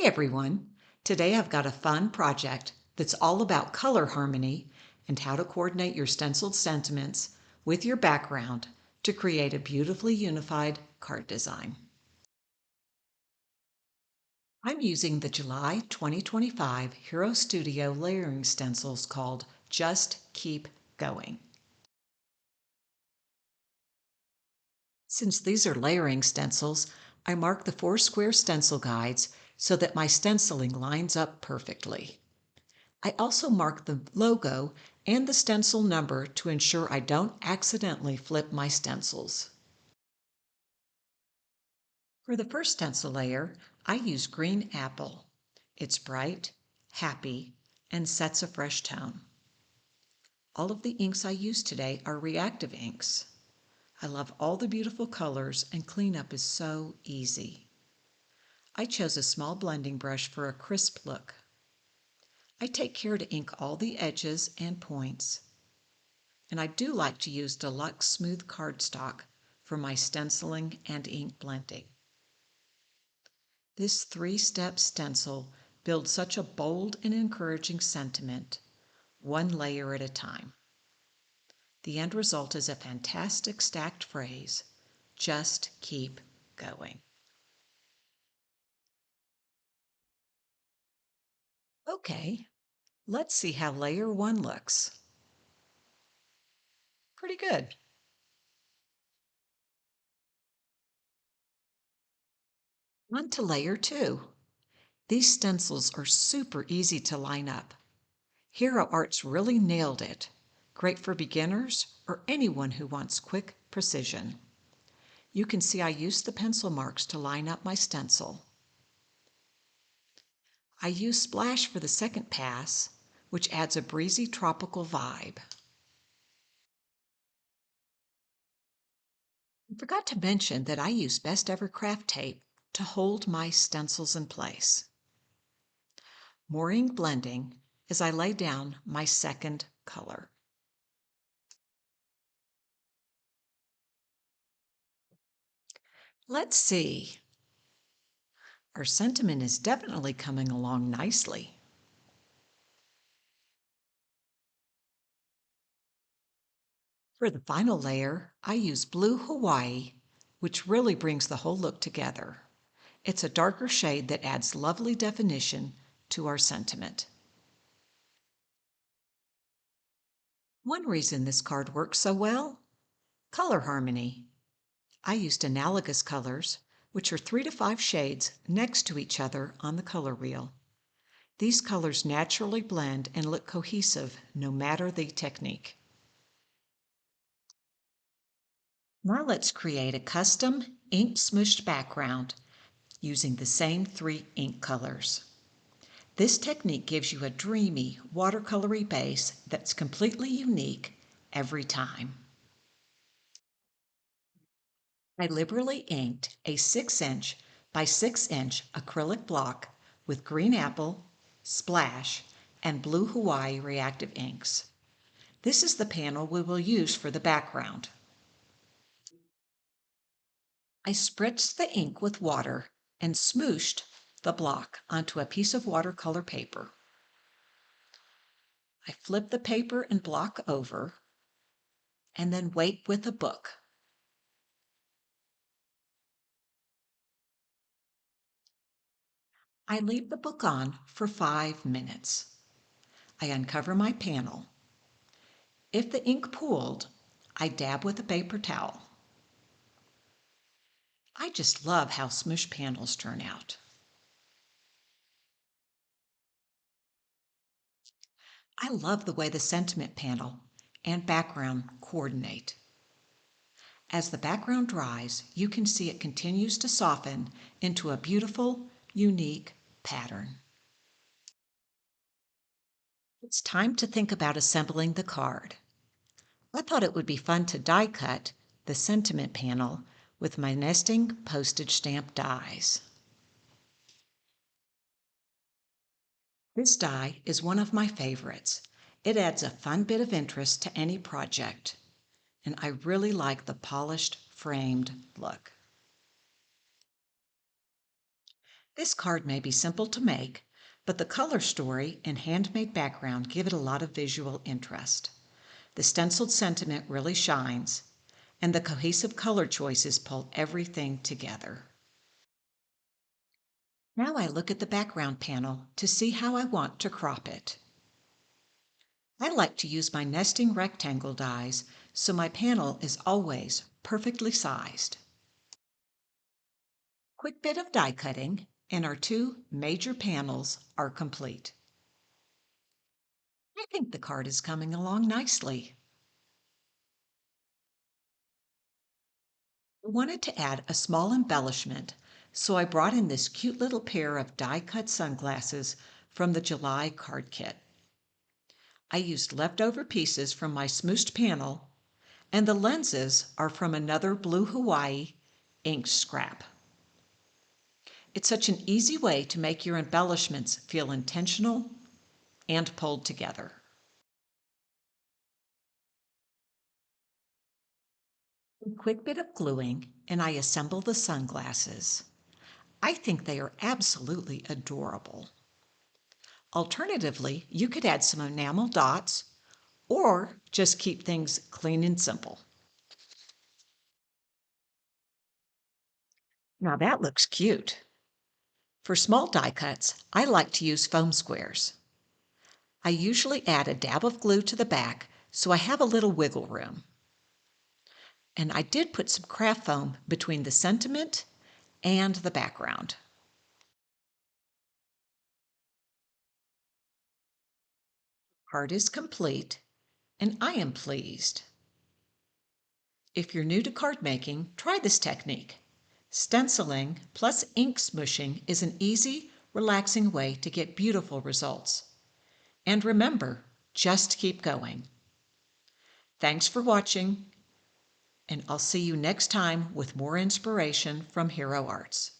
Hey everyone! Today I've got a fun project that's all about color harmony and how to coordinate your stenciled sentiments with your background to create a beautifully unified card design. I'm using the July 2025 Hero Studio layering stencils called Just Keep Going. Since these are layering stencils, I mark the 4 square stencil guides so that my stenciling lines up perfectly. I also mark the logo and the stencil number to ensure I don't accidentally flip my stencils. For the first stencil layer, I use green apple. It's bright, happy, and sets a fresh tone. All of the inks I use today are reactive inks. I love all the beautiful colors and cleanup is so easy. I chose a small blending brush for a crisp look. I take care to ink all the edges and points. And I do like to use deluxe smooth cardstock for my stenciling and ink blending. This 3-step stencil builds such a bold and encouraging sentiment, one layer at a time. The end result is a fantastic stacked phrase, just keep going. Okay, let's see how layer 1 looks. Pretty good. On to layer 2. These stencils are super easy to line up. Hero Arts really nailed it. Great for beginners or anyone who wants quick precision. You can see I used the pencil marks to line up my stencil. I use Splash for the second pass, which adds a breezy tropical vibe. I forgot to mention that I use Best Ever Craft Tape to hold my stencils in place. More ink blending as I lay down my second color. Let's see. Our sentiment is definitely coming along nicely. For the final layer, I use Blue Hawaii, which really brings the whole look together. It's a darker shade that adds lovely definition to our sentiment. One reason this card works so well? Color harmony. I used analogous colors, which are 3 to 5 shades next to each other on the color wheel. These colors naturally blend and look cohesive no matter the technique. Now let's create a custom ink smooshed background using the same 3 ink colors. This technique gives you a dreamy, watercolory base that's completely unique every time. I liberally inked a 6-inch by 6-inch acrylic block with green apple, Splash, and Blue Hawaii reactive inks. This is the panel we will use for the background. I spritzed the ink with water and smooshed the block onto a piece of watercolor paper. I flip the paper and block over and then wait with a book. I leave the book on for 5 minutes. I uncover my panel. If the ink pooled, I dab with a paper towel. I just love how smoosh panels turn out. I love the way the sentiment panel and background coordinate. As the background dries, you can see it continues to soften into a beautiful, unique pattern. It's time to think about assembling the card. I thought it would be fun to die cut the sentiment panel with my nesting postage stamp dies. This die is one of my favorites. It adds a fun bit of interest to any project, and I really like the polished, framed look. This card may be simple to make, but the color story and handmade background give it a lot of visual interest. The stenciled sentiment really shines, and the cohesive color choices pull everything together. Now I look at the background panel to see how I want to crop it. I like to use my nesting rectangle dies so my panel is always perfectly sized. Quick bit of die cutting and our two major panels are complete. I think the card is coming along nicely. I wanted to add a small embellishment, so I brought in this cute little pair of die-cut sunglasses from the July card kit. I used leftover pieces from my smooshed panel, and the lenses are from another Blue Hawaii inked scrap. It's such an easy way to make your embellishments feel intentional and pulled together. A quick bit of gluing and I assemble the sunglasses. I think they are absolutely adorable. Alternatively, you could add some enamel dots or just keep things clean and simple. Now that looks cute. For small die cuts, I like to use foam squares. I usually add a dab of glue to the back so I have a little wiggle room. And I did put some craft foam between the sentiment and the background. Art is complete, and I am pleased. If you're new to card making, try this technique. Stenciling plus ink smooshing is an easy, relaxing way to get beautiful results. And remember, just keep going. Thanks for watching, and I'll see you next time with more inspiration from Hero Arts.